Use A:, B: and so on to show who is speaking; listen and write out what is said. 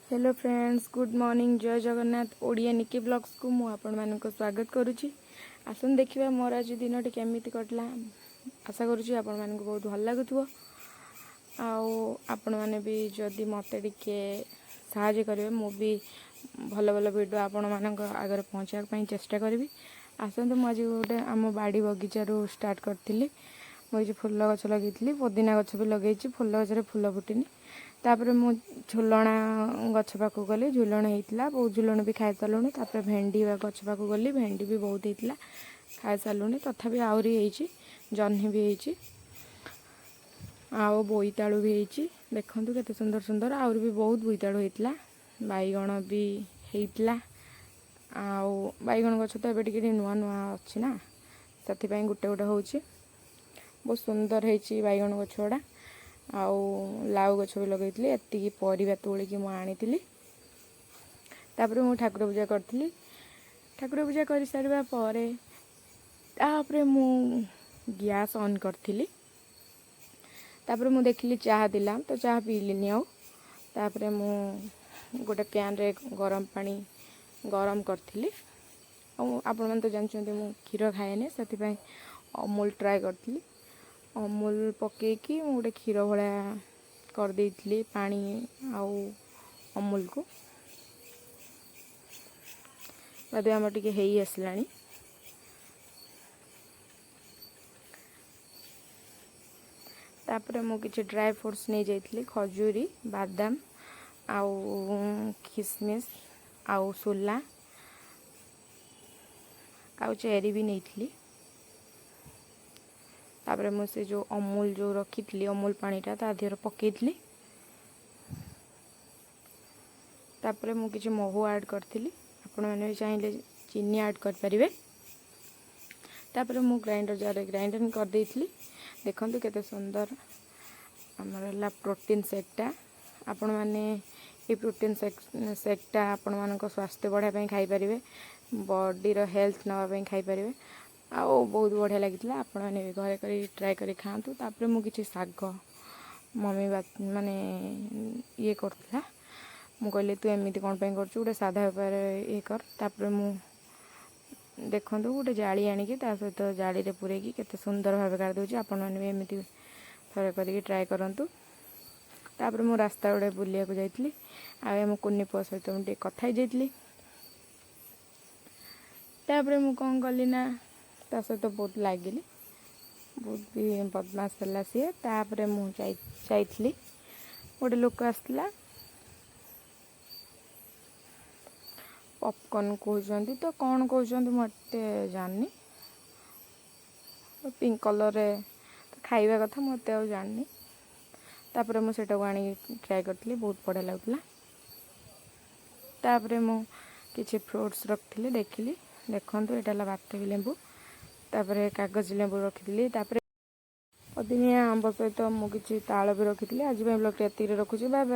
A: Hello friends, good morning. जय जगन्नाथ। ओडिया निकी blogs को मु आपण मानक स्वागत करुच्ची। आसन देखिए मोर आज दिन केमी कटला। आशा करुच्ची आपण मानक बहुत भल लगुव। आपण मैंने भी जदि मत साहाय्य करेंगे मु भी भल भल वीडियो आपण मानक आगे पहुँचापी चेष्टा करी। आसतु मुझे गोटे आम बाड़ी बगीचार स्टार्ट करी। मुझे फुल गछ लगे पुदीना गछ भी लगे। फुल गचर फुल फुटनी। तापर मु झुलणा गछ पाक गली। झुलण होता बहुत झुलण भी खाई सारूँ। तापर भेंडी गछ पाक गली। भेंडी भी बहुत होता खाई सारूँ। तथापि आहरी जह्नी भी होती आउ बोईतालु भी होती। देखु केते सुंदर सुंदर आहरी भी बहुत बोईतालु होता। बैगण भी होता। आउ बैगण गछ तो ये नुआ नुआ अच्छी ना से गोटे गोटे हो बहुत सुंदर होती बैगण गछ गुड़ा। आउ लाउ गछ भी लगे एति परिवा तोलिकी मु आनी। तापर मु ठाकुर पूजा करी। ठाकुर पूजा कर सारा पर मु गैस ऑन करी। तापर मु देखली चाह दिला तो चाह पीलिनी। आपर मु गोटे पैन रे गरम पानी गरम करी। आपण मैंने तो जानते मु क्षीर खाएनि से अमूल ट्राए करी। अमूल पकईकि गोटे क्षीर भाया करदे पानी आउ अमूल को बाद आम टे हो आसला। तापर मु किछि ड्राई फ्रूट्स नहीं जाइए। खजूरी बादाम आउ किसमिस आउ सोला आउ चेरी भी नहीं थी। तापर मुझे जो अमूल जो रखी थी अमूल पानीटा ता देहर पकईली। तापर मु किछि महू ऐड करी। आपण मैंने चाहिए चीनी ऐड करें। तापर मु ग्राइंडर जार ग्राइंडर कर देइथली। देखंतु केते सुंदर हमर प्रोटीन शेकटा। आपण मैंने ये प्रोटीन शेकटा आपण मानक स्वास्थ्य बढ़ाई खाई पारे। बॉडी रो हेल्थ नापी खाई पारे। आउ बहुत बढ़िया लगी। आपण मैंने भी घरे कर ट्राए कर खातु। तापर मु किछि साग मम्मी बात माने ये करथला। मु कहली तू एमती कौन कर गोटे साधा उपाय ये कर। तापर मु देखु गोटे जाली आणिकी सहित जाली रे पूरेकी केते सुंदर भाव कर दूची। आपण मैंने भी एमती थरे कर ट्राए करंतु। तापर मु रास्ता गुड़े बुलिया को जाइतली। आम कुन्नी पुआ सहित मुझे कथा जाइतली। तापर मु कौन कली ना ता सहित बहुत लगिली। बहुत भी बदमाश है सी। तापर मु जाइतली गोटे लोक आसला पॉपकॉर्न कहते तो कौन कहते मत जानी। पिंक कलर रे खाइबा कथा मत जानी। तापर मुझे आनी ट्राए करी। बहुत बढ़िया लगुला। तापर मु किछि फ्रूट्स रखी देखिली। देखंतु एटा बातवी लेंबू। तापर कागज लेंबू रखी। तापर पुदीना आंब सहित मुझे ताल भी रखी। आज ब्लॉग एति रखुची। Bye bye.